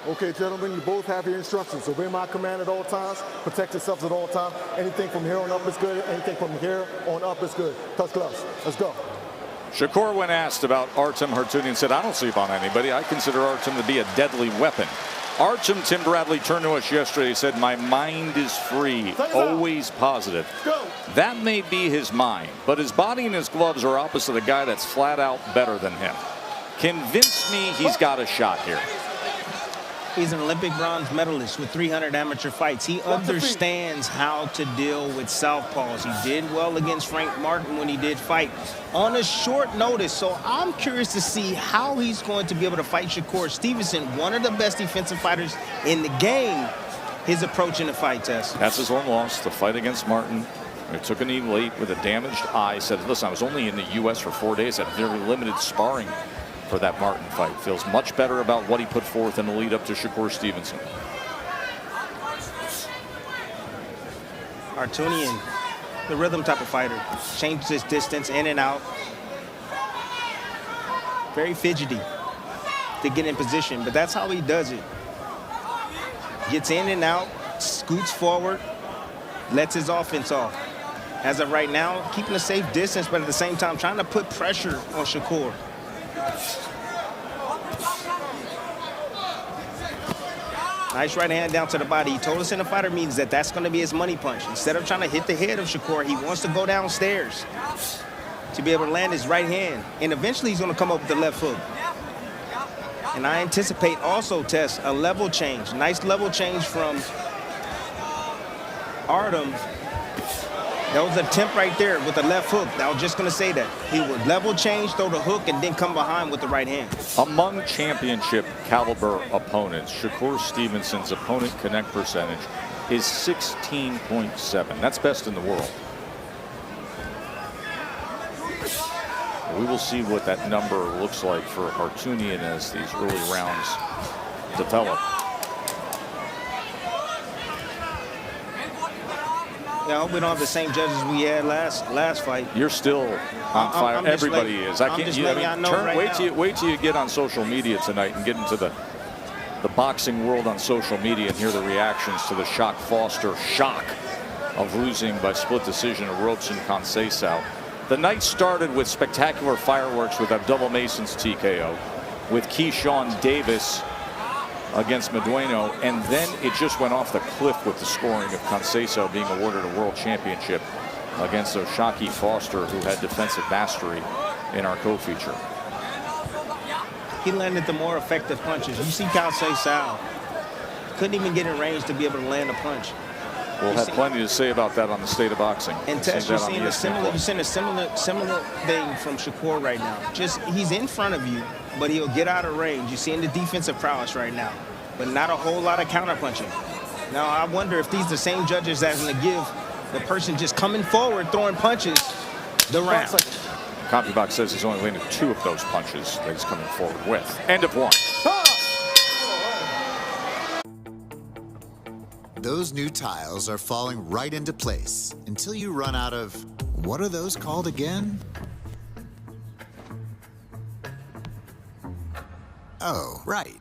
Okay, gentlemen, you both have your instructions. So obey my command at all times. Protect yourselves at all times. Anything from here on up is good. Anything from here on up is good. Touch gloves. Let's go. Shakur, when asked about Artem Hartunian, said, I don't sleep on anybody. I consider Artem to be a deadly weapon. Artem, Tim Bradley turned to us yesterday, said, my mind is free, always positive. That may be his mind, but his body and his gloves are opposite a guy that's flat out better than him. Convince me he's got a shot here. He's an Olympic bronze medalist with 300 amateur fights. He understands how to deal with southpaws. He did well against Frank Martin when he did fight on a short notice. So I'm curious to see how he's going to be able to fight Shakur Stevenson, one of the best defensive fighters in the game. His approach in the fight, Test. That's his one loss, the fight against Martin. He took a knee late with a damaged eye. Said, listen, I was only in the U.S. for 4 days. Had very limited sparring for that Martin fight. Feels much better about what he put forth in the lead up to Shakur Stevenson. Hartunian, the rhythm type of fighter, changes his distance in and out. Very fidgety to get in position, but that's how he does it. Gets in and out, scoots forward, lets his offense off. As of right now, keeping a safe distance, but at the same time trying to put pressure on Shakur. Nice right hand down to the body. He told us in the fighter meetings that that's going to be his money punch. Instead of trying to hit the head of Shakur, he wants to go downstairs to be able to land his right hand. And eventually he's going to come up with the left hook. And I anticipate also, Tess, a level change. Nice level change from Artem. That was an attempt right there with the left hook. I was just going to say that. He would level change, throw the hook, and then come behind with the right hand. Among championship caliber opponents, Shakur Stevenson's opponent connect percentage is 16.7. That's best in the world. We will see what that number looks like for Hartunian as these early rounds develop. Yeah, I hope we don't have the same judges we had last fight. You're still on fire. Everybody is. I can't. Wait till you get on social media tonight and get into the boxing world on social media and hear the reactions to the Shock Foster shock of losing by split decision of Robson Conceição. The night started with spectacular fireworks with Abdullah Mason's TKO, with Keyshawn Davis against Medueno, and then it just went off the cliff with the scoring of Conceição being awarded a world championship against O'Shaquie Foster, who had defensive mastery in our co-feature. He landed the more effective punches. You see Conceição couldn't even get in range to be able to land a punch. We'll have plenty to say about that on the State of Boxing. And Tess, you're seeing a similar thing from Shakur right now. Just he's in front of you, but he'll get out of range. You're seeing the defensive prowess right now, but not a whole lot of counter punching. Now I wonder if these are the same judges that's going to give the person just coming forward throwing punches the round. CompuBox says he's only landed 2 of those punches that he's coming forward with. End of 1. Those new tiles are falling right into place until you run out of, what are those called again? Oh, right.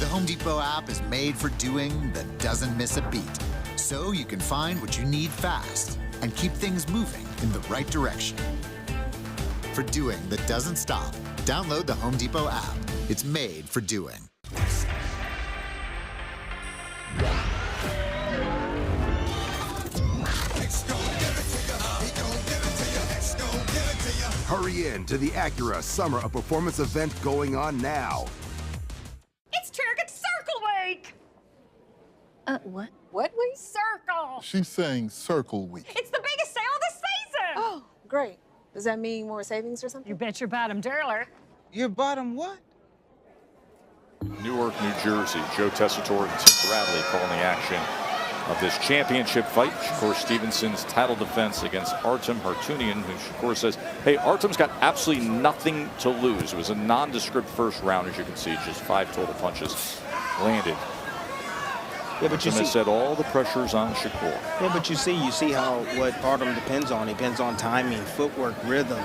The Home Depot app is made for doing that doesn't miss a beat, so you can find what you need fast and keep things moving in the right direction. For doing that doesn't stop, download the Home Depot app. It's made for doing. Hurry in to the Acura Summer of Performance event going on now. It's Target Circle Week! What? What week? Circle! She's saying Circle Week. It's the biggest sale of the season! Oh, great. Does that mean more savings or something? You bet your bottom dollar. Your bottom what? Newark, New Jersey. Joe Tessitore and Tim Bradley calling the action of this championship fight. Shakur Stevenson's title defense against Artem Hartunian, who Shakur says, hey, Artem's got absolutely nothing to lose. It was a nondescript first round, as you can see, just 5 total punches landed. Yeah, but you see, said all the pressure's on Shakur. Yeah, but you see how what Artem depends on. He depends on timing, footwork, rhythm.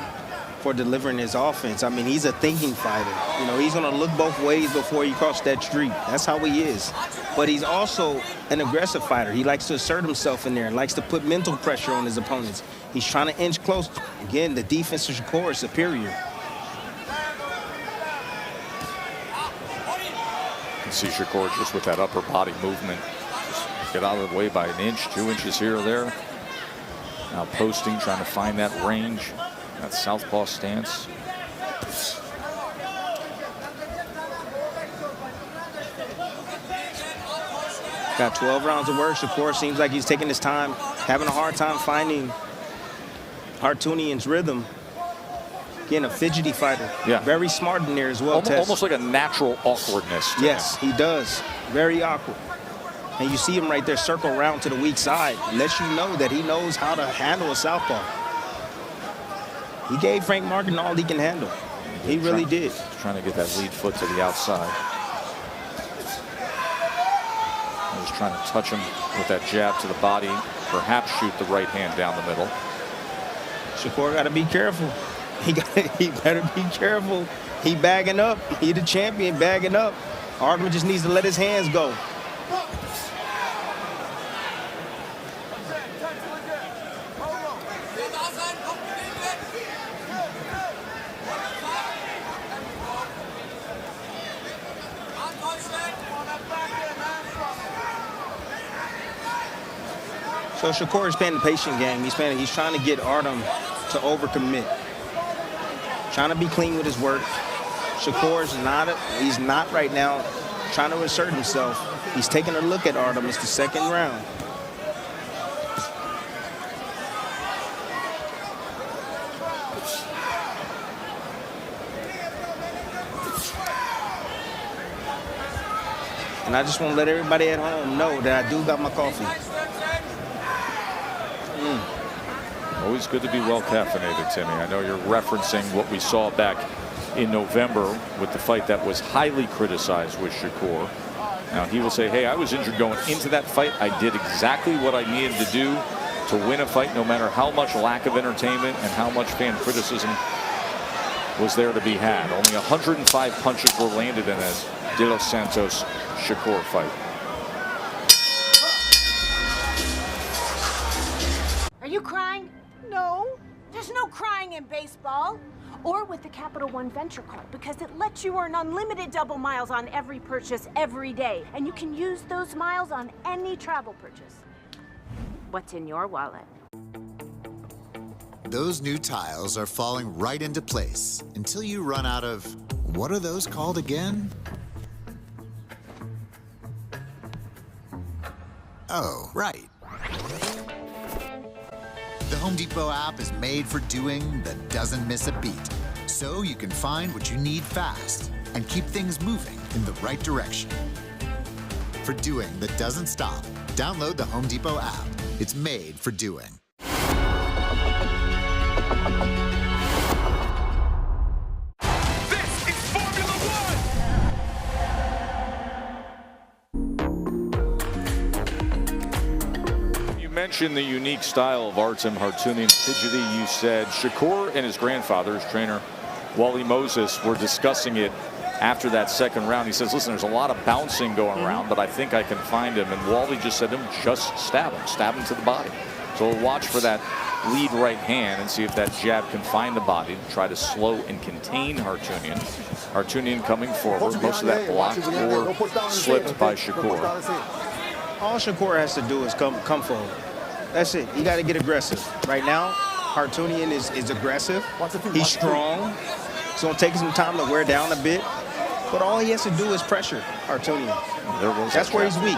for delivering his offense. I mean, he's a thinking fighter. You know, he's going to look both ways before he crosses that street. That's how he is. But he's also an aggressive fighter. He likes to assert himself in there, likes to put mental pressure on his opponents. He's trying to inch close. Again, the defense of Shakur is superior. You can see Shakur just with that upper body movement. Just get out of the way by an inch, 2 inches here or there. Now posting, trying to find that range. That southpaw stance. Got 12 rounds of work. Shakur seems like he's taking his time, having a hard time finding Hartunian's rhythm. Again, a fidgety fighter. Yeah. Very smart in there as well, Almost like a natural awkwardness to yes, him. he does. Very awkward. And you see him right there circle around to the weak side. Lets you know that he knows how to handle a southpaw. He gave Frank Martin all he can handle. He really did. Trying to get that lead foot to the outside. He was trying to touch him with that jab to the body, perhaps shoot the right hand down the middle. Shakur got to be careful. He better be careful. He bagging up. He the champion bagging up. Hardman just needs to let his hands go. So Shakur is playing the patient game. He's trying to get Artem to overcommit. Trying to be clean with his work. Shakur's he's not right now trying to assert himself. He's taking a look at Artem. It's the second round. And I just want to let everybody at home know that I do got my coffee. Always good to be well caffeinated, Timmy. I know you're referencing what we saw back in November with the fight that was highly criticized with Shakur. Now he will say, hey, I was injured going into that fight. I did exactly what I needed to do to win a fight, no matter how much lack of entertainment and how much fan criticism was there to be had. Only 105 punches were landed in a De Los Santos Shakur fight. Are you crying? No. There's no crying in baseball. Or with the Capital One Venture Card, because it lets you earn unlimited double miles on every purchase every day. And you can use those miles on any travel purchase. What's in your wallet? Those new tiles are falling right into place until you run out of, what are those called again? Oh, right. The Home Depot app is made for doing that doesn't miss a beat, so you can find what you need fast and keep things moving in the right direction. For doing that doesn't stop, download the Home Depot app. It's made for doing. This is Formula One! You mentioned the unique style of Artem Hartunian, fidgety. You said Shakur and his grandfather, his trainer, Wally Moses, were discussing it after that second round. He says, listen, there's a lot of bouncing going around, but I think I can find him. And Wally just said to him, just stab him to the body. So we'll watch for that lead right hand and see if that jab can find the body to try to slow and contain Hartunian. Hartunian coming forward, most of that blocked or slipped by Shakur. All Shakur has to do is come forward. That's it. You got to get aggressive. Right now, Hartunian is aggressive. He's strong. It's going to take some time to wear down a bit. But all he has to do is pressure Hartunian. That's where he's weak.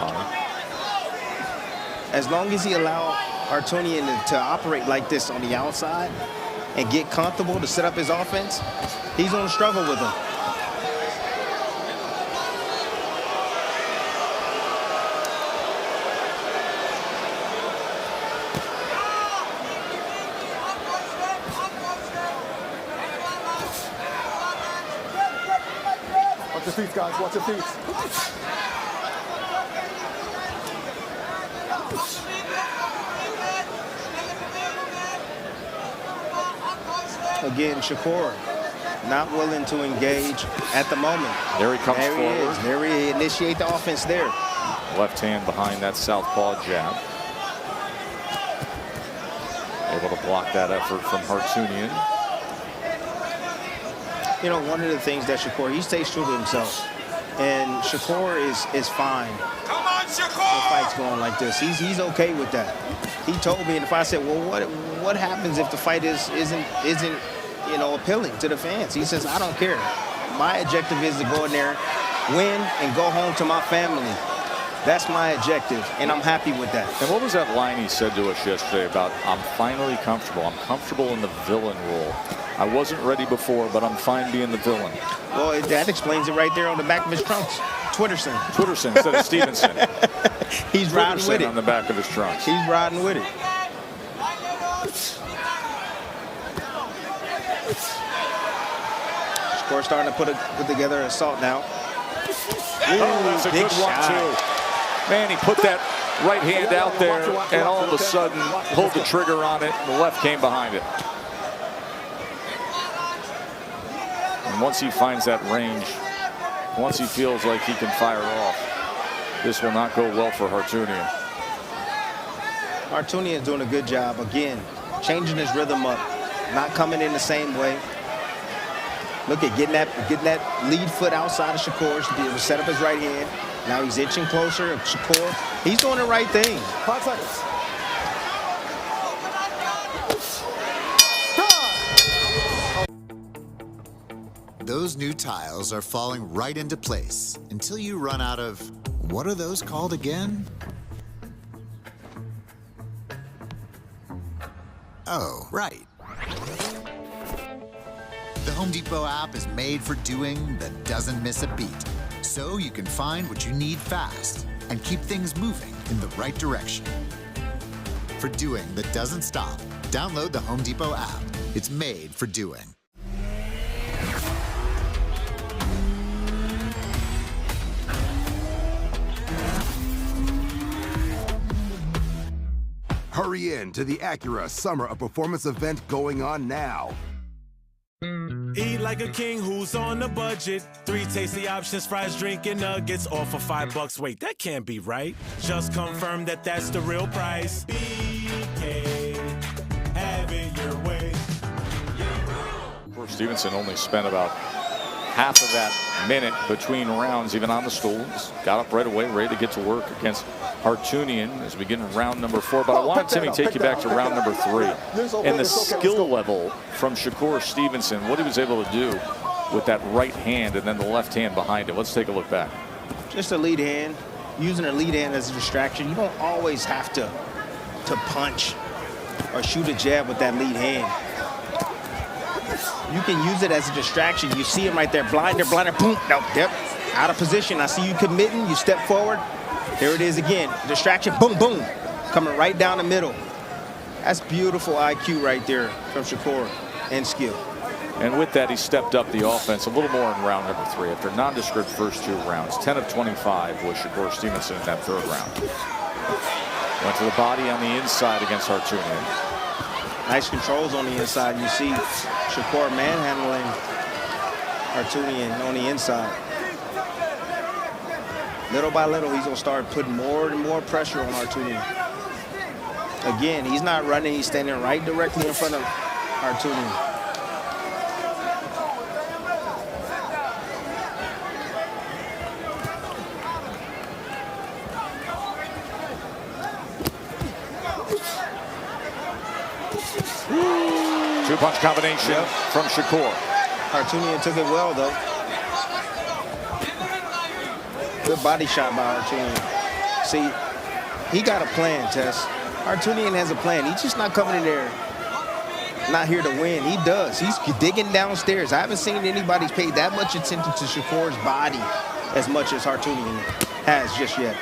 As long as he allows Hartunian to operate like this on the outside and get comfortable to set up his offense, he's going to struggle with him. Watch your feet, guys. Watch your feet. Again, Shakur not willing to engage at the moment. There he comes there forward. He is. There he initiate the offense there. Left hand behind that southpaw jab. Able to block that effort from Hartunian. You know, one of the things that Shakur, he stays true to himself. And Shakur is fine. Come on, Shakur! The fight's going like this. He's okay with that. He told me, and if I said, well, what happens if the fight isn't you know, appealing to the fans? He says, I don't care. My objective is to go in there, win, and go home to my family. That's my objective, and I'm happy with that. And what was that line he said to us yesterday about, I'm finally comfortable. I'm comfortable in the villain role. I wasn't ready before, but I'm fine being the villain. Well, that explains it right there on the back of his trunks. Twitterson. Twitterson instead of Stevenson. He's riding with it. On the back of his trunks. He's riding with it. Score starting to put together an assault now. Ooh, that's a good one, too. Man, he put that right hand out there, and all of a sudden pulled the trigger on it, and the left came behind it. And once he finds that range, once he feels like he can fire off, this will not go well for Hartunian. Hartunian's doing a good job, again, changing his rhythm up, not coming in the same way. Look at getting that lead foot outside of Shakur's to be able to set up his right hand. Now he's inching closer. Shakur, he's doing the right thing. 5 seconds. Those new tiles are falling right into place until you run out of, what are those called again? Oh, right. The Home Depot app is made for doing that doesn't miss a beat, so you can find what you need fast and keep things moving in the right direction. For doing that doesn't stop, download the Home Depot app. It's made for doing. Hurry in to the Acura Summer of Performance event going on now. Eat like a king who's on a budget. 3 tasty options, fries, drink, and nuggets, all for $5. Wait, that can't be right. Just confirm that that's the real price. BK, have it your way. Stevenson only spent about half of that minute between rounds, even on the stools. Got up right away, ready to get to work against Hartunian as we get in round number 4. But I want Timmy to take you back to round number 3. And the skill level from Shakur Stevenson, what he was able to do with that right hand and then the left hand behind it. Let's take a look back. Just a lead hand, using a lead hand as a distraction. You don't always have to punch or shoot a jab with that lead hand. You can use it as a distraction. You see him right there, blinder, boom, no, yep, out of position. I see you committing, you step forward. There it is again, distraction, boom, boom, coming right down the middle. That's beautiful IQ right there from Shakur and skill. And with that, he stepped up the offense a little more in round number 3 after nondescript first 2 rounds. 10 of 25 was Shakur Stevenson in that 3rd round. Went to the body on the inside against Hartunian. Nice controls on the inside. You see Shakur manhandling Hartunian on the inside. Little by little, he's going to start putting more and more pressure on Hartunian. Again, he's not running. He's standing right directly in front of Hartunian. Two-punch combination from Shakur. Hartunian took it well, though. Good body shot by Hartunian. See, he got a plan, Tess. Hartunian has a plan. He's just not coming in there, not here to win. He does. He's digging downstairs. I haven't seen anybody pay that much attention to Shakur's body as much as Hartunian has just yet.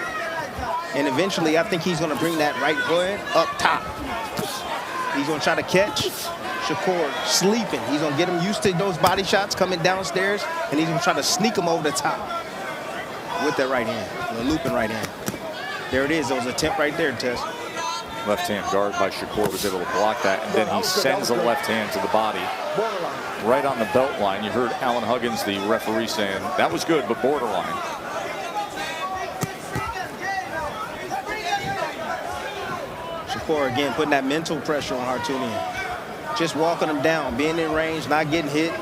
And eventually, I think he's going to bring that right hood up top. He's going to try to catch Shakur sleeping. He's going to get him used to those body shots coming downstairs, and he's going to try to sneak him over the top with that right hand, the looping right hand. There it is. There was a attempt right there, Tess. Left-hand guard by Shakur was able to block that, and then he sends a left hand to the body right on the belt line. You heard Alan Huggins, the referee, saying that was good, but borderline. Shakur again putting that mental pressure on Hartunian. Just walking him down, being in range, not getting hit.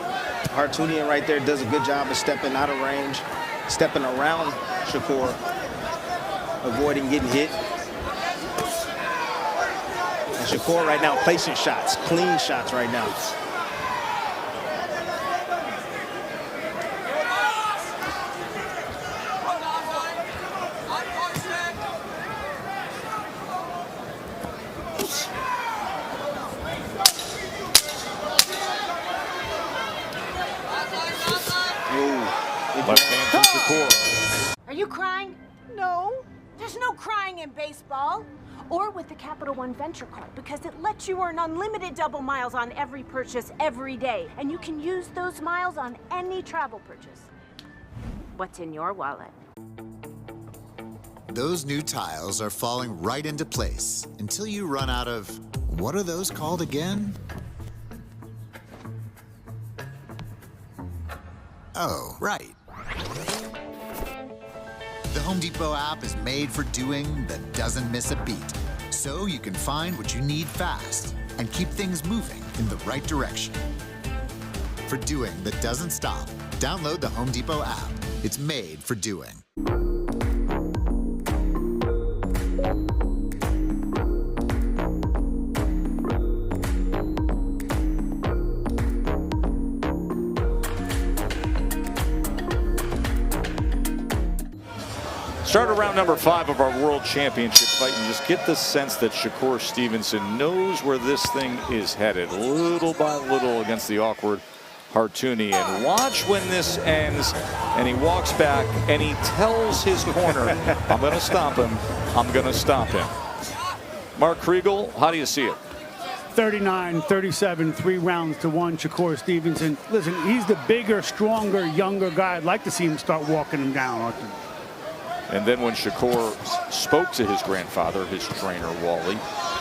Hartunian right there does a good job of stepping out of range, stepping around Shakur, avoiding getting hit. And Shakur right now placing shots, clean shots right now. Left hand from Shakur. Are you crying? No. There's no crying in baseball. Or with the Capital One Venture card, because it lets you earn unlimited double miles on every purchase every day. And you can use those miles on any travel purchase. What's in your wallet? Those new tiles are falling right into place until you run out of, what are those called again? Oh, right. The Home Depot app is made for doing that doesn't miss a beat, so you can find what you need fast and keep things moving in the right direction. For doing that doesn't stop, download the Home Depot app. It's made for doing. Start around number 5 of our World Championship fight and just get the sense that Shakur Stevenson knows where this thing is headed, little by little against the awkward Hartunian. Watch when this ends and he walks back and he tells his corner, I'm going to stop him, I'm going to stop him. Mark Kriegel, how do you see it? 39-37, 3 rounds to 1, Shakur Stevenson. Listen, he's the bigger, stronger, younger guy. I'd like to see him start walking him down, Arthur. And then when Shakur spoke to his grandfather, his trainer, Wally,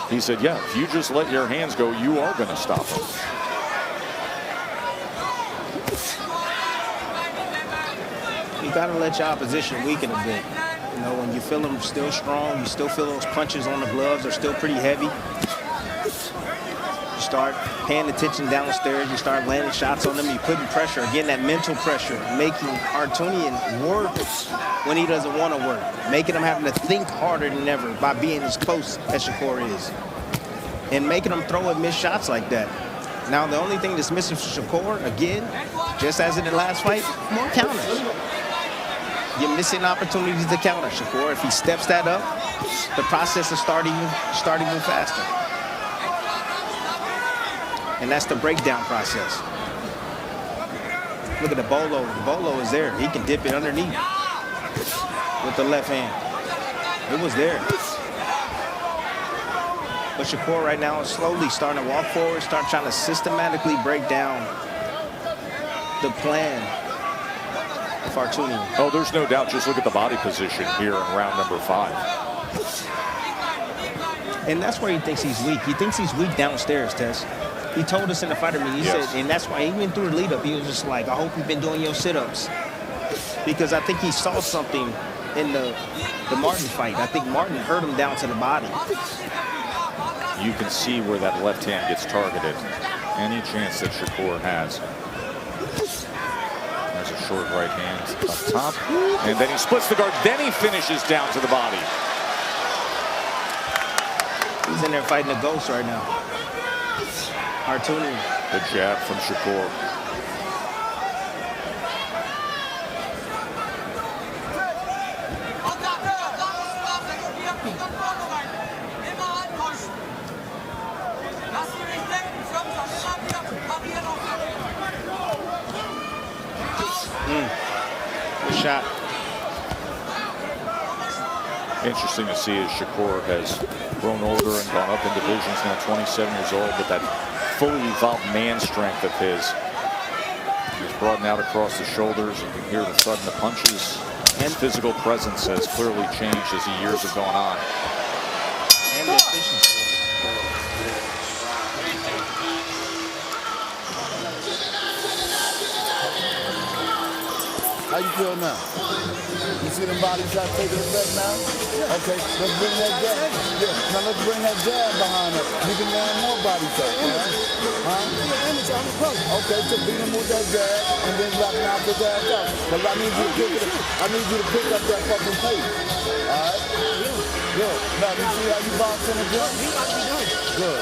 he said, yeah, if you just let your hands go, you are going to stop him. You got to let your opposition weaken a bit. You know, when you feel them still strong, you still feel those punches on the gloves are still pretty heavy. You start paying attention downstairs, you start landing shots on them, you putting pressure, again, that mental pressure, making Hartunian work when he doesn't want to work, making him having to think harder than ever by being as close as Shakur is, and making him throw and miss shots like that. Now, the only thing that's missing for Shakur, again, just as in the last fight, more counters. You're missing opportunities to counter Shakur. If he steps that up, the process will start even faster. And that's the breakdown process. Look at the bolo. The bolo is there. He can dip it underneath with the left hand. It was there. But Shakur right now is slowly starting to walk forward, start trying to systematically break down the plan of Hartunian. Oh, there's no doubt. Just look at the body position here in round number 5. And that's where he thinks he's weak. He thinks he's weak downstairs, Tess. He told us in the fighter meeting, he said, and that's why even through the lead up, he was just like, I hope you've been doing your sit-ups. Because I think he saw something in the Martin fight. I think Martin hurt him down to the body. You can see where that left hand gets targeted. Any chance that Shakur has. There's a short right hand up top. And then he splits the guard. Then he finishes down to the body. He's in there fighting a ghost right now. Hartunian. Good jab from Shakur. Good shot. Interesting to see as Shakur has grown older and gone up in divisions, now 27 years old, but that fully evolved man strength of his. He's broadened out across the shoulders. You can hear the thud in the punches. And physical presence has clearly changed as the years have gone on. And the efficiency. How you feel now? You see them body shots taking effect now? Yeah. Okay, let's bring that jab. Yeah. Now let's bring that jab behind us. You can land more body shots. Huh? Yeah, I'm a pro. Okay, so beat him with that jab and then knock his ass out. But I need you to pick up that fucking pace. All right? Good. Now you see how you box in the jump? Good.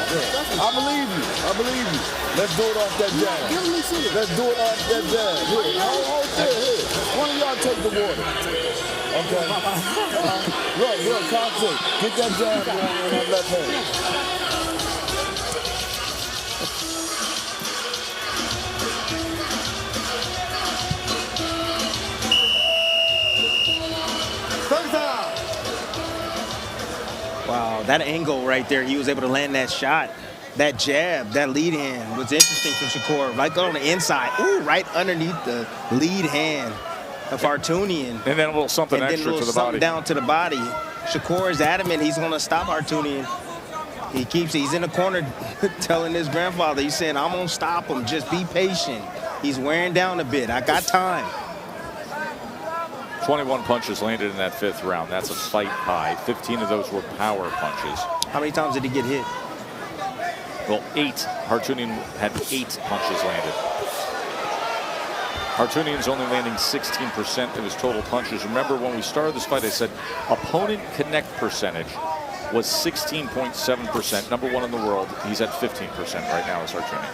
I believe you. Let's do it off that jab. Let's do it off that jab. Here. Hold here. One of y'all take the water. Okay. Look, concentrate. Get that jab going in that left hand. Wow, that angle right there, he was able to land that shot. That jab, that lead hand was interesting from Shakur. Right on the inside. Ooh, right underneath the lead hand of Hartunian. And then a little something extra to the body. Down to the body. Shakur is adamant he's going to stop Hartunian. He's in the corner telling his grandfather, he's saying, I'm going to stop him. Just be patient. He's wearing down a bit. I got time. 21 punches landed in that 5th round. That's a fight high. 15 of those were power punches. How many times did he get hit? Well, 8. Hartunian had 8 punches landed. Hartunian's only landing 16% of his total punches. Remember, when we started this fight, I said opponent connect percentage was 16.7%. Number 1 in the world. He's at 15% right now as Hartunian.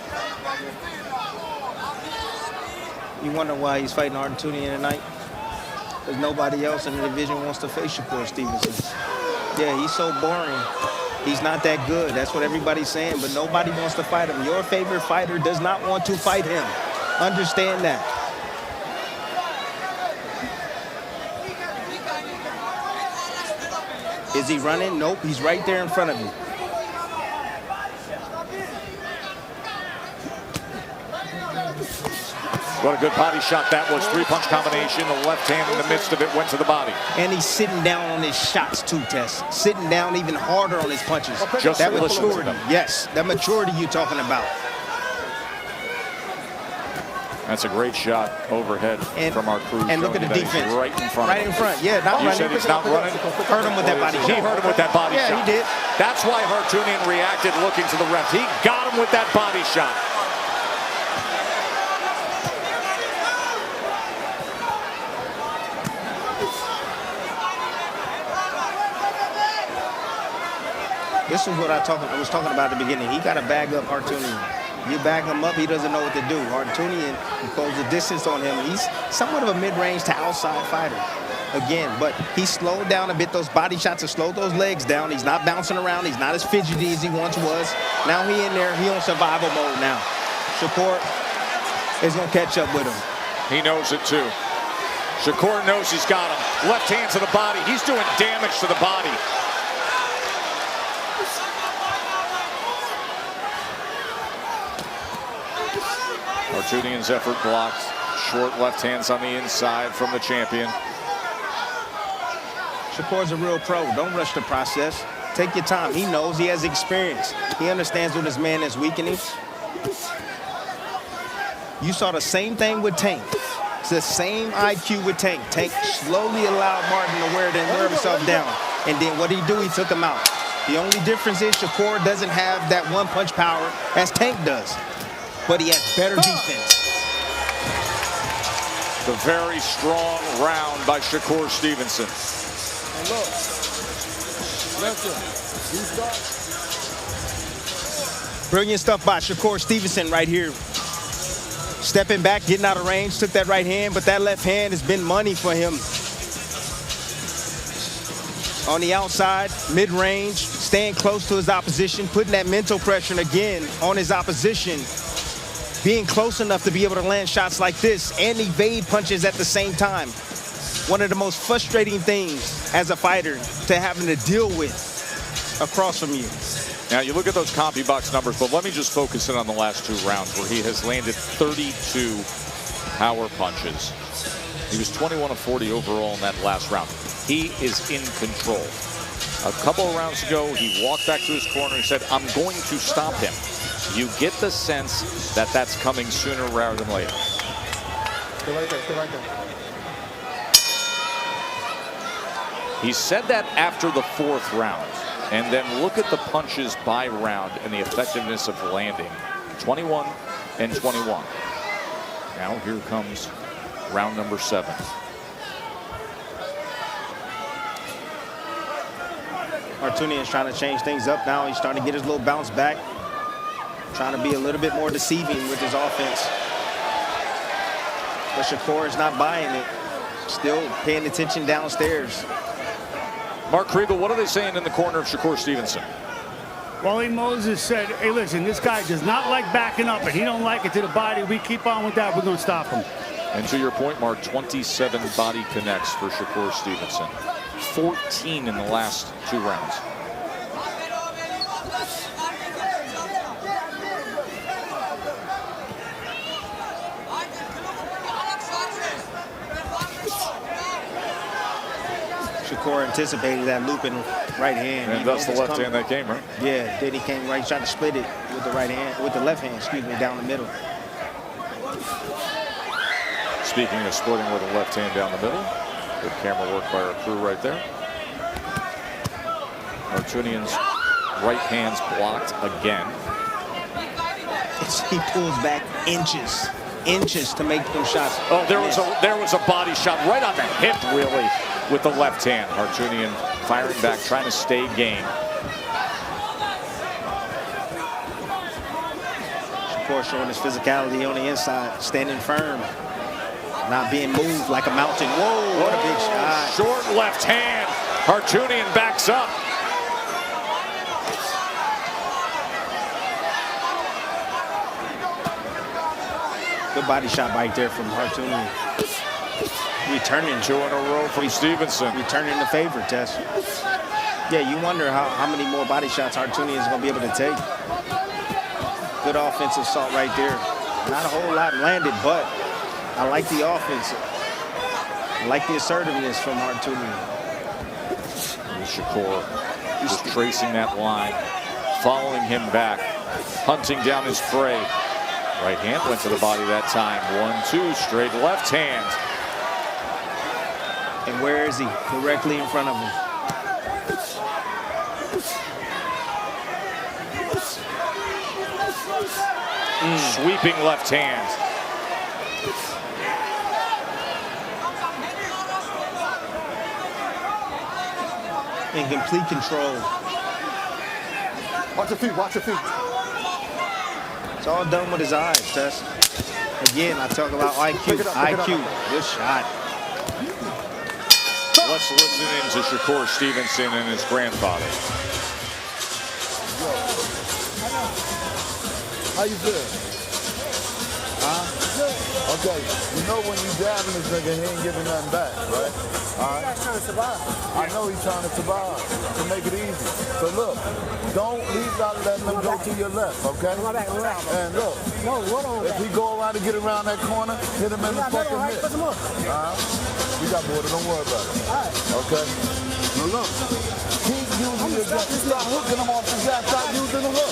You wonder why he's fighting Hartunian tonight? Because nobody else in the division wants to face Shakur Stevenson. Yeah, he's so boring. He's not that good. That's what everybody's saying, but nobody wants to fight him. Your favorite fighter does not want to fight him. Understand that. Is he running? Nope, he's right there in front of you. What a good body shot that was. 3-punch combination. The left hand in the midst of it went to the body. And he's sitting down on his shots too, Tess. Sitting down even harder on his punches. Just that maturity. Yes, that maturity you're talking about. That's a great shot overhead from our crew. And look at the defense. Right in front. Right in front. Yeah, not you running. said he's not running? Hurt him with that body shot. He hurt him with that body shot. Yeah, he did. That's why Hartunian reacted looking to the ref. He got him with that body shot. This is what I was talking about at the beginning. He got to bag up Hartunian. You bag him up, he doesn't know what to do. Hartunian, you close the distance on him. He's somewhat of a mid-range to outside fighter. Again, but he slowed down a bit. Those body shots have slowed those legs down. He's not bouncing around. He's not as fidgety as he once was. Now he in there. He on survival mode now. Shakur is going to catch up with him. He knows it too. Shakur knows he's got him. Left hand to the body. He's doing damage to the body. Hartunian's effort blocked. Short left hands on the inside from the champion. Shakur's a real pro. Don't rush the process. Take your time. He knows. He has experience. He understands when his man is weakening. You saw the same thing with Tank. It's the same IQ with Tank. Tank slowly allowed Martin to wear himself down. And then what did he do? He took him out. The only difference is Shakur doesn't have that one-punch power as Tank does. But he has better defense. The very strong round by Shakur Stevenson. And look, Brilliant stuff by Shakur Stevenson right here. Stepping back, getting out of range, took that right hand, but that left hand has been money for him. On the outside, mid-range, staying close to his opposition, putting that mental pressure again on his opposition. Being close enough to be able to land shots like this and evade punches at the same time. One of the most frustrating things as a fighter to having to deal with across from you. Now you look at those CompuBox numbers, but let me just focus in on the last 2 rounds where he has landed 32 power punches. He was 21 of 40 overall in that last round. He is in control. A couple of rounds ago, he walked back to his corner and said, I'm going to stop him. You get the sense that that's coming sooner rather than later. Stay right there. Stay right there. He said that after the 4th round. And then look at the punches by round and the effectiveness of landing. 21 and 21. Now here comes round number 7. Harsunian is trying to change things up now. He's starting to get his little bounce back. Trying to be a little bit more deceiving with his offense. But Shakur is not buying it. Still paying attention downstairs. Mark Kriegel, what are they saying in the corner of Shakur Stevenson? Wally Moses said, hey, listen, this guy does not like backing up, and he don't like it to the body. We keep on with that. We're going to stop him. And to your point, Mark, 27 body connects for Shakur Stevenson. 14 in the last 2 rounds. Shakur anticipated that looping right hand. And that's the left hand that came, right? Yeah, then he came right, trying to split it with the right hand, with the left hand, excuse me, down the middle. Speaking of splitting with the left hand down the middle, good camera work by our crew right there. Harsunian's right hand's blocked again. He pulls back inches to make them shots. Oh, there was a body shot right on the hip, really, with the left hand. Harsunian firing back, trying to stay game. Shakur showing his physicality on the inside, standing firm, not being moved like a mountain. Whoa, what a big shot. Short left hand. Harsunian backs up. Good body shot right there from Harsunian. Returning 2 in a row from Stevenson. Returning the favor, Tess. Yeah, you wonder how many more body shots Harsunian is going to be able to take. Good offensive assault right there. Not a whole lot landed, but I like the offense. I like the assertiveness from Harsunian. Shakur just tracing that line, following him back, hunting down his prey. Right hand went to the body that time. 1-2, straight left hand. And where is he? Directly in front of him. Sweeping left hand. In complete control. Watch your feet, watch your feet. It's all done with his eyes, Tess. Again, I talk about IQ. IQ. Good shot. Let's listen in to Shakur Stevenson and his grandfather. How you feel? Huh? Okay, you know when you jabbing this nigga, he ain't giving nothing back, right? All right? He's trying to survive. I know he's trying to survive, to make it easy. So look, don't leave out letting him go to your left, okay? And look, if he go around and get around that corner, hit him in the fucking head. We got more, don't worry about it. Okay? Now look, keep using your jab. Stop hooking him off the jab, stop using the hook.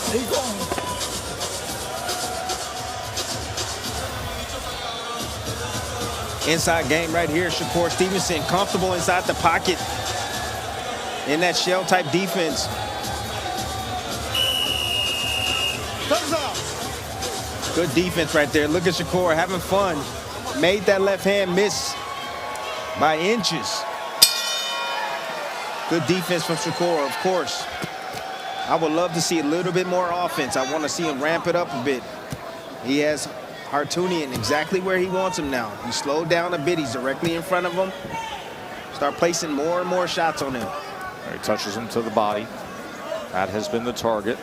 He's going. Inside game right here. Shakur Stevenson comfortable inside the pocket in that shell type defense. Good defense right there. Look at Shakur having fun. Made that left hand miss by inches. Good defense from Shakur, of course. I would love to see a little bit more offense. I want to see him ramp it up a bit. He has Harsunian exactly where he wants him now. He slowed down a bit. He's directly in front of him. Start placing more and more shots on him. He touches him to the body. That has been the target.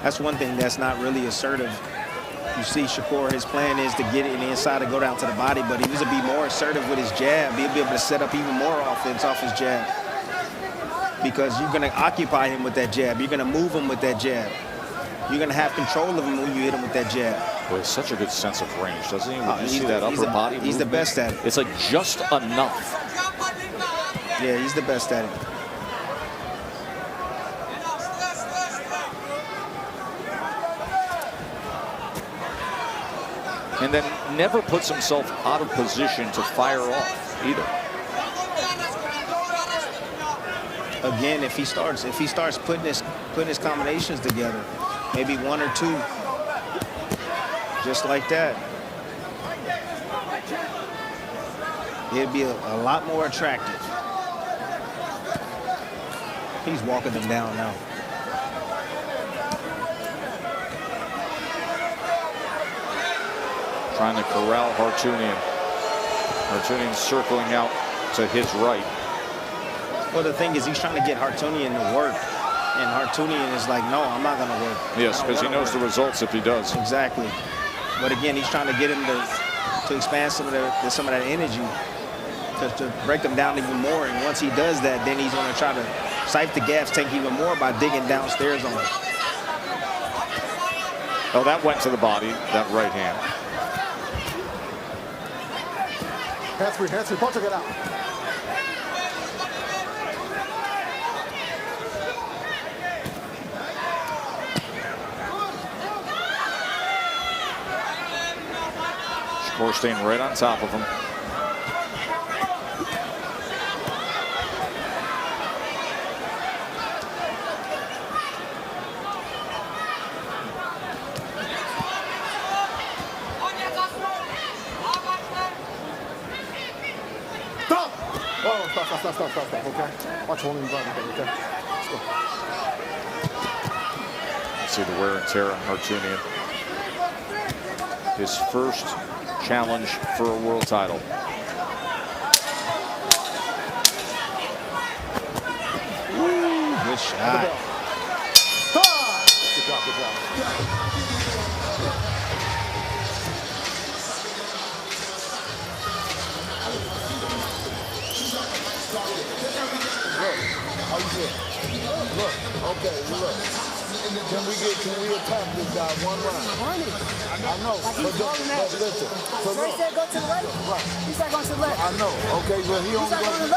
That's one thing that's not really assertive. You see Shakur, his plan is to get it in the inside and go down to the body, but he needs to be more assertive with his jab. He'll be able to set up even more offense off his jab. Because you're going to occupy him with that jab. You're going to move him with that jab. You're going to have control of him when you hit him with that jab. With such a good sense of range, doesn't he? When you see that upper body He's the best at it. It's like just enough. Yeah, he's the best at it. And then never puts himself out of position to fire off either. Again, if he starts putting his combinations together, maybe one or two, just like that, it'd be a lot more attractive. He's walking them down now. Trying to corral Hartunian. Hartunian circling out to his right. Well, the thing is, he's trying to get Hartunian to work. And Hartunian is like, no, I'm not going to work. Yes, because he knows the results if he does. Exactly. But again, he's trying to get him to expand some of that energy, to break them down even more. And once he does that, then he's going to try to siphon the gas tank even more by digging downstairs on him. Oh, that went to the body, that right hand. Hands free, punch it out. Shakur staying right on top of him. Stop, okay? Watch holding his body, okay? Let's go. See the wear and tear on Hartunian. His first challenge for a world title. Ooh, good shot. Good job, good job. How you feel? Look, okay, look. Can we attack this guy one round? I know, but listen. So He said go to the left. Right. He said go to the left. I know, okay, but he only gonna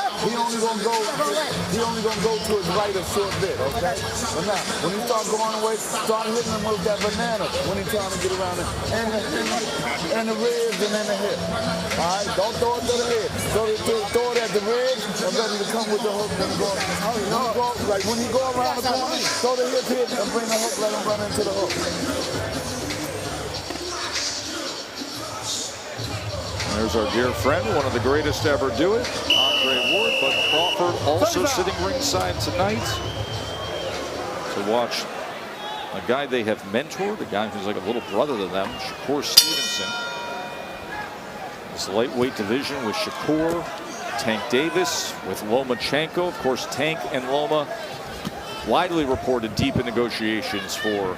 go to his right a short bit, okay? But now, when he start going away, start hitting him with that banana when he's trying to get around it. And the ribs and then the hip. All right, don't throw it to the head. Throw it at the ribs and ready to come with the hook. Like when he go around the corner, throw the hip hit and bring the hook, let him run into the hook. There's our dear friend, one of the greatest to ever do it, Andre Ward, but Crawford also sitting ringside tonight to watch a guy they have mentored, a guy who's like a little brother to them, Shakur Stevenson. This lightweight division with Shakur, Tank Davis, with Lomachenko. Of course, Tank and Loma widely reported deep in negotiations for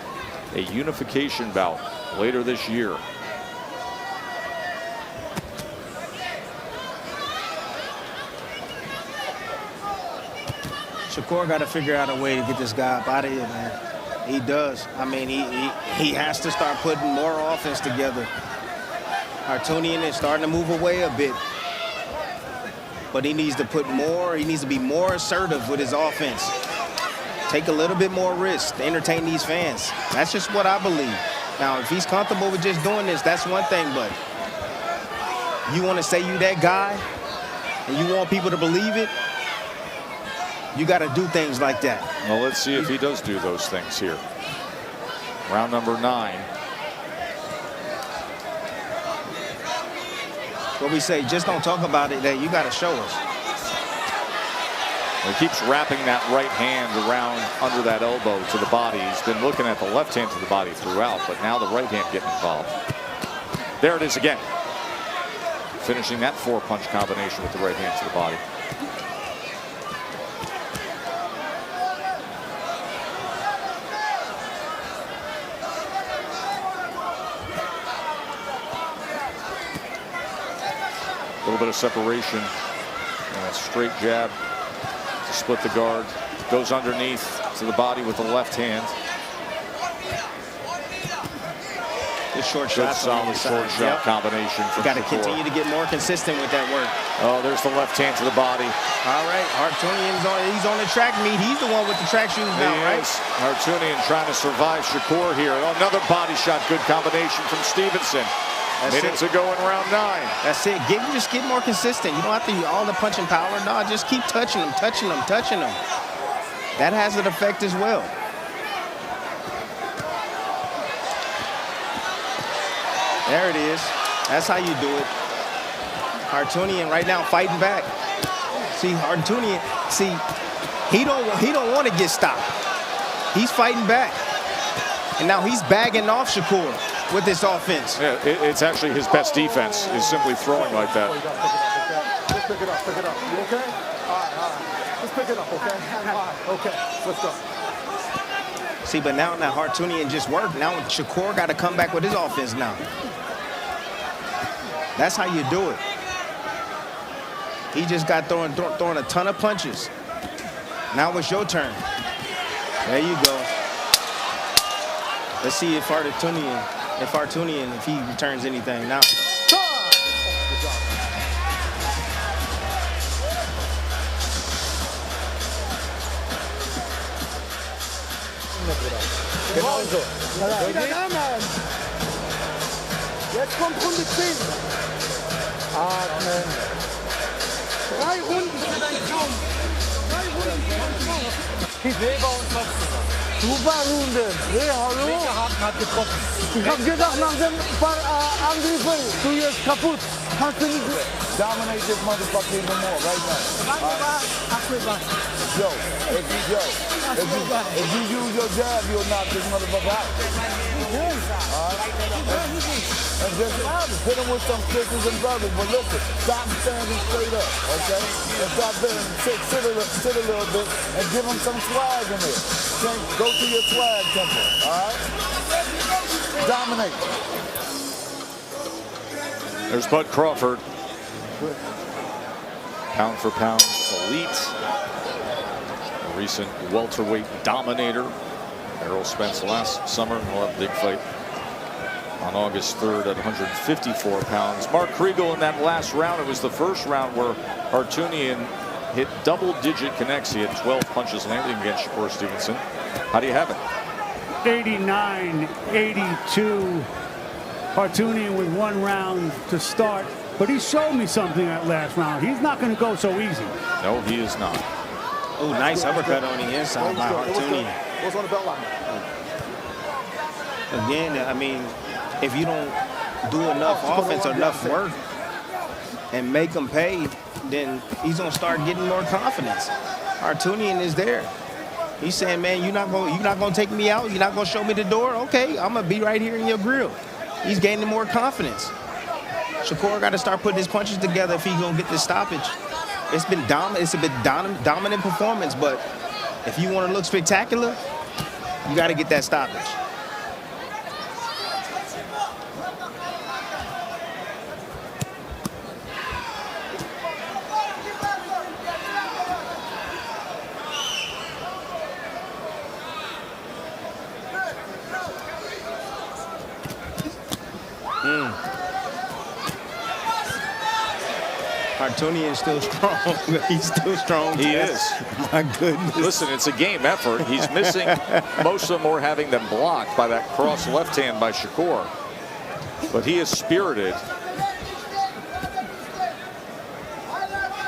a unification bout later this year. Shakur got to figure out a way to get this guy up out of here, man. He does. I mean, he has to start putting more offense together. Hartunian is starting to move away a bit. But he needs to put more, he needs to be more assertive with his offense. Take a little bit more risk to entertain these fans. That's just what I believe. Now, if he's comfortable with just doing this, that's one thing, but you want to say you that guy and you want people to believe it, you got to do things like that. Well, let's see if he does do those things here. Round number 9. What we say, just don't talk about it, that you got to show us. He keeps wrapping that right hand around under that elbow to the body. He's been looking at the left hand to the body throughout, but now the right hand getting involved. There it is again. Finishing that 4-punch combination with the right hand to the body. A little bit of separation and a straight jab to split the guard. Goes underneath to the body with the left hand. This short shots on the solid short shot combination. Got to continue to get more consistent with that work. Oh, there's the left hand to the body. All right, he's on the track meet. He's the one with the track shoes now, right? Hartunian trying to survive Shakur here. Another body shot. Good combination from Stevenson. Minutes ago in round 9. That's it. Just get more consistent. You don't have to use all the punching power. No, just keep touching them, touching them, touching them. That has an effect as well. There it is. That's how you do it. Hartunian right now fighting back. See, Hartunian, he don't want to get stopped. He's fighting back. And now he's bagging off Shakur with this offense. Yeah, it's actually his best defense is simply throwing like that. Just pick it up, pick it up. You okay? All right. Just pick it up, okay? All right, okay, let's go. See, but now Hartunian just worked. Now Shakur got to come back with his offense now. That's how you do it. He just got throwing a ton of punches. Now it's your turn. There you go. Let's see if Hartunian, if he returns anything now. Jetzt kommt Runde 10. Atmen. 3 Runden für deinen Traum. 3 Runden für deinen Traum. Weber und Kopf zusammen. Super Runde. Hey, hallo. Welcher Haken hat getroffen? Ich hab gedacht, nach dem paar Angriffen, du wirst kaputt. Kannst du nicht... Dominate this motherfucker even more right now. Yo, if you use your jab, you'll knock this motherfucker out. And just hit him with some kisses and brothers. But listen, stop standing straight up, okay? And stop there and sit a little bit and give him some swag in there. Okay? Go to your swag temple, all right? Dominate. There's Bud Crawford. Pound for pound elite. A recent welterweight dominator. Errol Spence last summer. We'll have a big fight on August 3rd at 154 pounds. Mark Kriegel in that last round. It was the first round where Hartunian hit double-digit connects. He had 12 punches landing against Shakur Stevenson. How do you have it? 89-82. Hartunian with 1 round to start. But he showed me something that last round. He's not going to go so easy. No, he is not. Oh, nice uppercut on the inside by Hartunian. What's on the belt line? Again, I mean, if you don't do enough offense or enough work and make him pay, then he's going to start getting more confidence. Hartunian is there. He's saying, man, you're not going to take me out? You're not going to show me the door? Okay, I'm going to be right here in your grill. He's gaining more confidence. Shakur got to start putting his punches together if he's going to get this stoppage. It's been dominant. It's a bit dominant performance, but if you want to look spectacular, you got to get that stoppage. Hartunian is still strong. He's still strong. He is. My goodness. Listen, it's a game effort. He's missing most of them, or having them blocked by that cross left hand by Shakur. But he is spirited.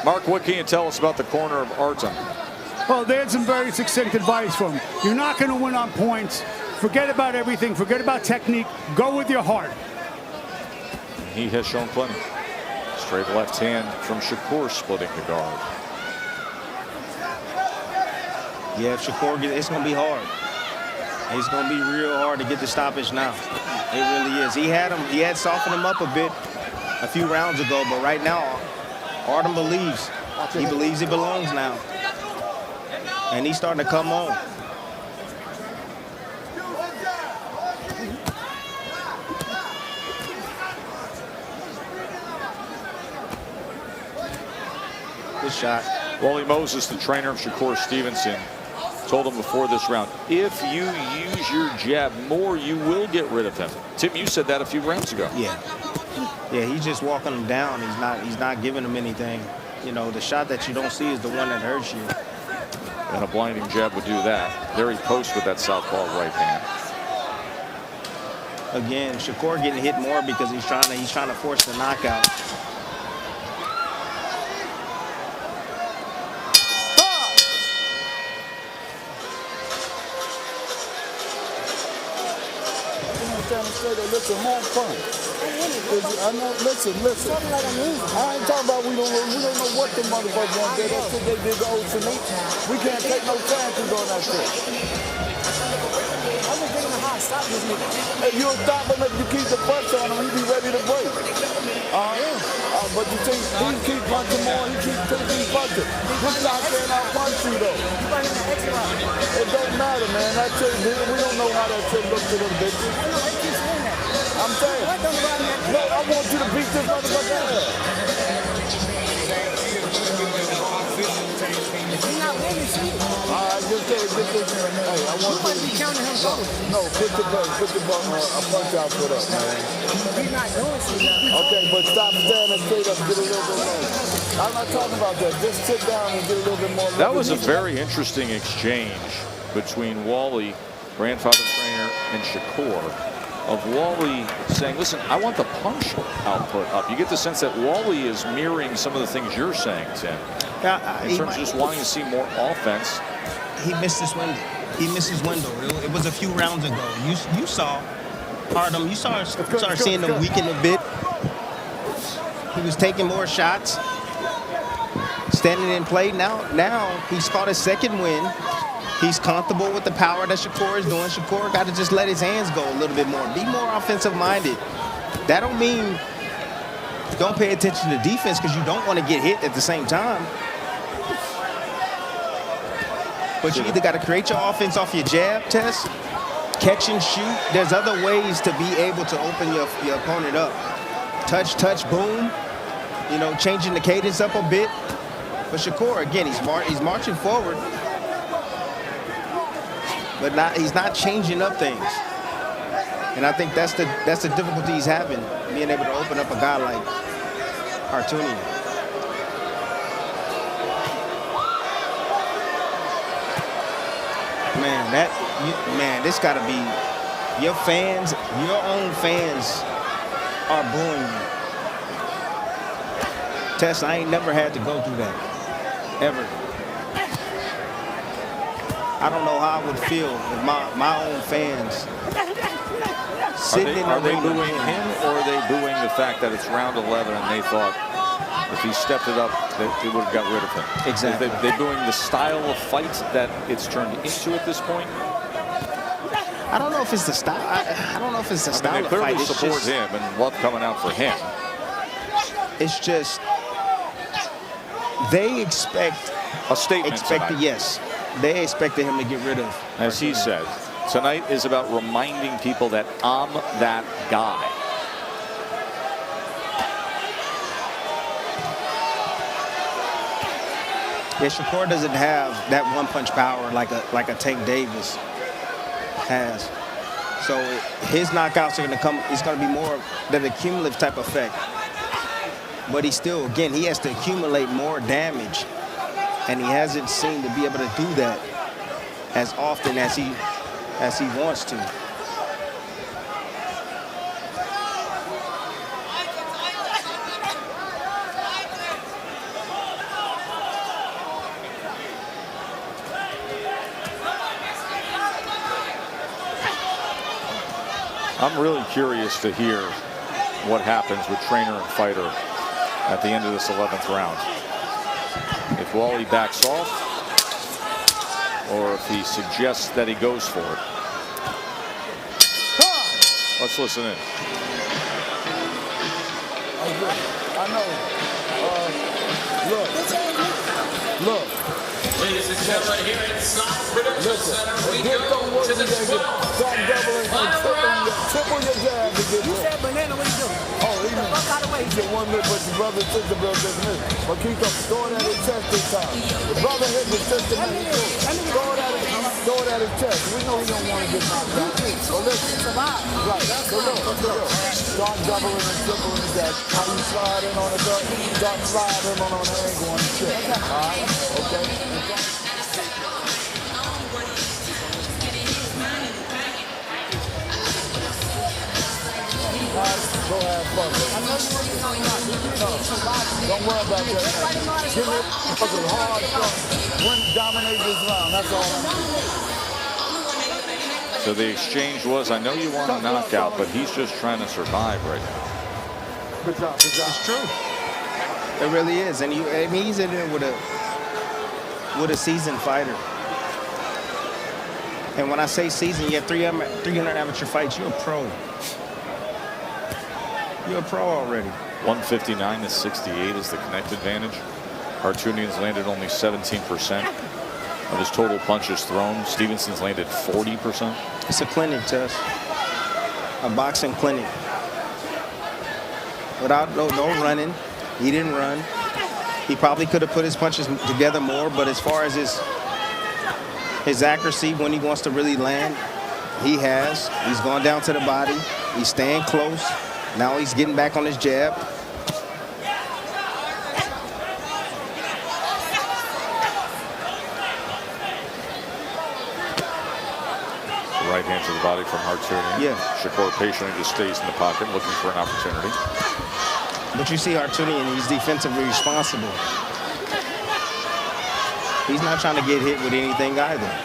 Mark, what can you tell us about the corner of Artem? Well, they had some very succinct advice from him. You're not going to win on points. Forget about everything. Forget about technique. Go with your heart. He has shown plenty. Straight left hand from Shakur splitting the guard. Yeah, if Shakur gets, it's going to be hard. It's going to be real hard to get the stoppage now. It really is. He had softened him up a bit a few rounds ago, but right now, Artem believes. He believes it belongs now. And he's starting to come on. Good shot. Wally Moses, the trainer of Shakur Stevenson, told him before this round, if you use your jab more, you will get rid of him. Tim, you said that a few rounds ago. Yeah. Yeah, he's just walking him down. He's not giving him anything. You know, the shot that you don't see is the one that hurts you. And a blinding jab would do that. There he posts with that southpaw right hand. Again, Shakur getting hit more because he's trying to force the knockout. Listen, have fun. I know. Listen. I ain't talking about we don't know what the motherfuckers want to do. That shit they did old to me. We can't take no chances on that shit. I'm just getting a hard stop this nigga. If you'll stop him, if you keep the punch on him, he be ready to break. But you see, he keep punching more. He keep punching. This guy can't out punch you though. You running the extra round. It don't matter, man. That shit, we don't know how that shit looks to them bitches. I know they keep saying that. I'm saying. What don't run that? No, I want you to beat this motherfucker out. He's not winning shit. Just say, hey, I want you to be counting him going. No, put the punch out for that, man. He's not doing shit. Okay, but stop standing straight up, get a little bit low. I'm not talking about that. Just sit down and get a little bit more. That was a very interesting exchange between Wally, grandfather trainer, and Shakur. Of Wally saying, listen, I want the punch output up. You get the sense that Wally is mirroring some of the things you're saying, Tim. In terms of just wanting to see more offense. He missed his window. He missed his window. It was a few rounds ago. You saw Hardem. You started seeing him weaken a bit. He was taking more shots, standing in play. Now he's caught his second win. He's comfortable with the power that Shakur is doing. Shakur got to just let his hands go a little bit more. Be more offensive-minded. That don't mean don't pay attention to defense because you don't want to get hit at the same time. But you either got to create your offense off your jab test, catch and shoot. There's other ways to be able to open your opponent up. Touch, boom. You know, changing the cadence up a bit. But Shakur, again, he's marching forward. But he's not changing up things. And I think that's the difficulty he's having, being able to open up a guy like Hartunian. Man, this got to be your fans, your own fans are booing you. Tess, I ain't never had to go through that, ever. I don't know how I would feel if my own fans sitting in the ring. Are they booing him, or are they booing the fact that it's round 11 and they thought if he stepped it up, that they would have got rid of him? Exactly. Are they booing the style of fight that it's turned into at this point? I don't know if it's the style. I don't know if it's the style of fight. They clearly support him and love coming out for him. It's just they expect a statement tonight. Yes. They expected him to get rid of. As he said, tonight is about reminding people that I'm that guy. Yeah, Shakur doesn't have that one-punch power like a Tank Davis has. So his knockouts are going to come. It's going to be more than a cumulative type effect. But he still, again, he has to accumulate more damage. And he hasn't seemed to be able to do that as often as he wants to. I'm really curious to hear what happens with trainer and fighter at the end of this 11th round. If Wally backs off, or if he suggests that he goes for it. Let's listen in. I know. Look. Ladies and gentlemen, here inside Production Center, we go to the 12th triple your jab to get You said banana, what you doing? He get one look, but the brother and sister bill just missed. But keep up, throw it at his chest this time. The brother hit the sister, throw it at his throw it at his chest. We know he don't want to get knocked out. So listen, right. So look. Start doubling and tripling the deck. How you slide in on the gut, start sliding on an angle on the chest. All right? Okay? Go have fun. Don't worry about that. Give it because it's hard stuff. Dominate this round. That's all I'm doing. So the exchange was, I know you want a knockout, but he's just trying to survive right now. Good job. It's true. It really is. And he's in there with a seasoned fighter. And when I say seasoned, you have 300 amateur fights. You're a pro. You're a pro already. 159 to 68 is the connect advantage. Hartunian's landed only 17% of his total punches thrown. Stevenson's landed 40%. It's a clinic, Tess. A boxing clinic. Without no running. He didn't run. He probably could have put his punches together more, but as far as his accuracy when he wants to really land, he has. He's gone down to the body. He's staying close. Now he's getting back on his jab. Right hand to the body from Hartunian. Yeah. Shakur patiently just stays in the pocket looking for an opportunity. But you see Hartunian, he's defensively responsible. He's not trying to get hit with anything either.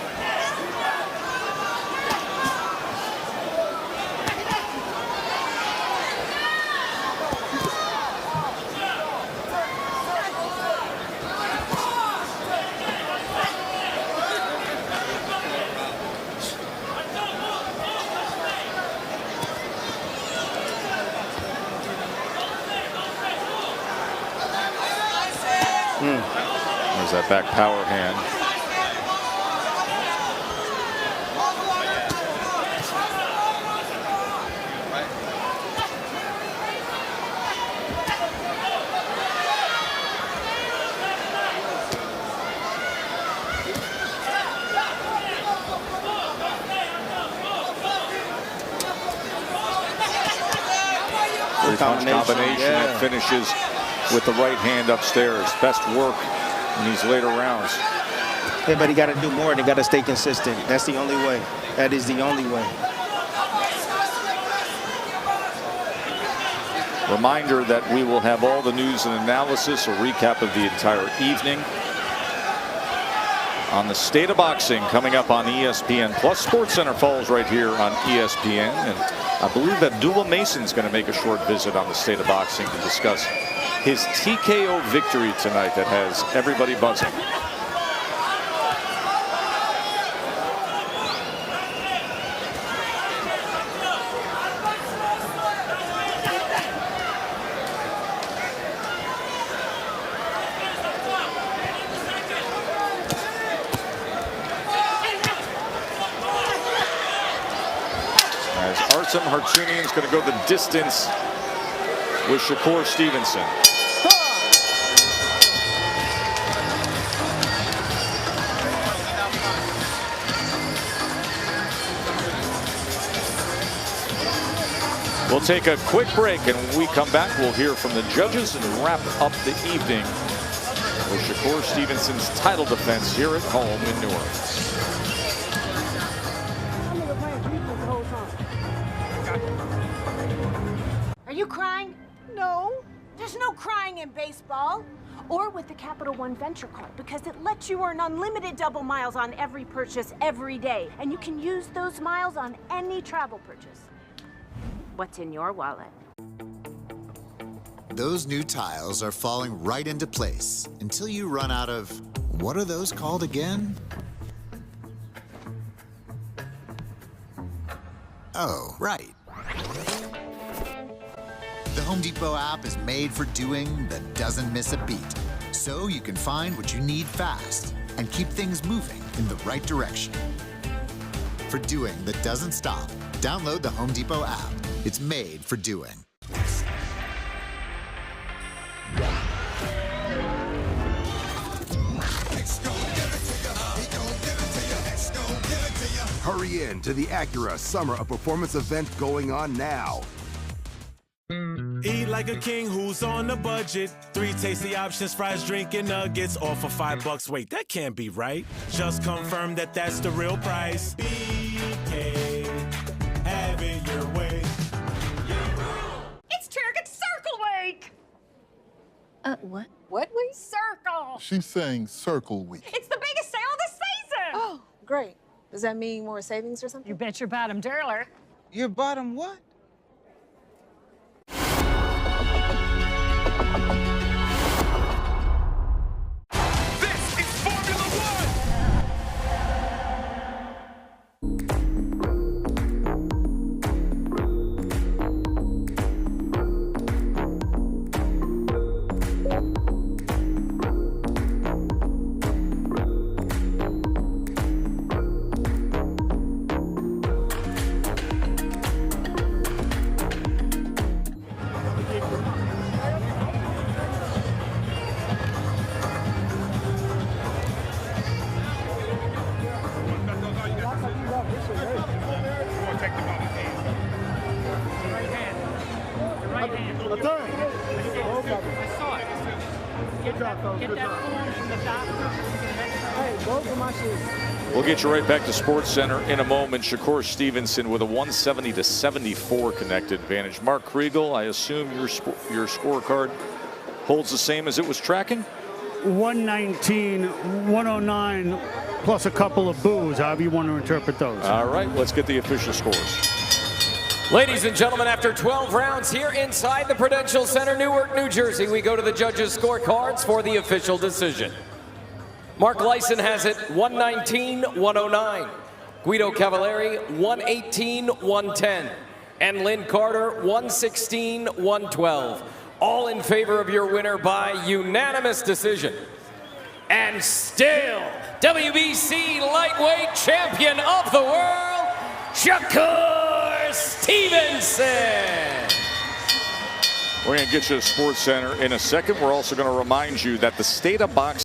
There's that back power hand. Three-punch combination that finishes with the right hand upstairs. Best work in these later rounds. Yeah, but he got to do more. They got to stay consistent. That's the only way. That is the only way. Reminder that we will have all the news and analysis, a recap of the entire evening on the state of boxing coming up on ESPN. Plus SportsCenter falls right here on ESPN. And I believe that Abdullah Mason's going to make a short visit on the state of boxing to discuss his TKO victory tonight that has everybody buzzing. As Artem Hartunian is going to go the distance with Shakur Stevenson. We'll take a quick break, and when we come back, we'll hear from the judges and wrap up the evening with Shakur Stevenson's title defense here at home in New Orleans. Are you crying? No. There's no crying in baseball. Or with the Capital One Venture Card, because it lets you earn unlimited double miles on every purchase every day. And you can use those miles on any travel purchase. What's in your wallet? Those new tiles are falling right into place until you run out of, what are those called again? Oh, right. The Home Depot app is made for doing that doesn't miss a beat, so you can find what you need fast and keep things moving in the right direction. For doing that doesn't stop, download the Home Depot app. It's made for doing. Let's go give it to you. He gon' give it to you. Let's go give Hurry in to the Acura Summer of Performance event going on now. Eat like a king who's on a budget. 3 tasty options, fries, drink, and nuggets, all for $5. Wait, that can't be right. Just confirm that that's the real price. BK, have it your way. It's Target Circle Week! What? What week? Circle! She's saying Circle Week. It's the biggest sale of the season! Oh, great. Does that mean more savings or something? You bet your bottom dollar. Your bottom what? We'll get you right back to Sports Center in a moment. Shakur Stevenson with a 170-74 connect advantage. Mark Kriegel, I assume your scorecard holds the same as it was tracking? 119, 109, plus a couple of boos, however you want to interpret those. All right, let's get the official scores. Ladies and gentlemen, after 12 rounds here inside the Prudential Center, Newark, New Jersey, we go to the judges' scorecards for the official decision. Mark Lyson has it 119-109. Guido Cavalieri 118-110. And Lynn Carter 116-112. All in favor of your winner by unanimous decision. And still, WBC lightweight champion of the world, Shakur Stevenson. We're going to get you to Sports Center in a second. We're also going to remind you that the state of boxing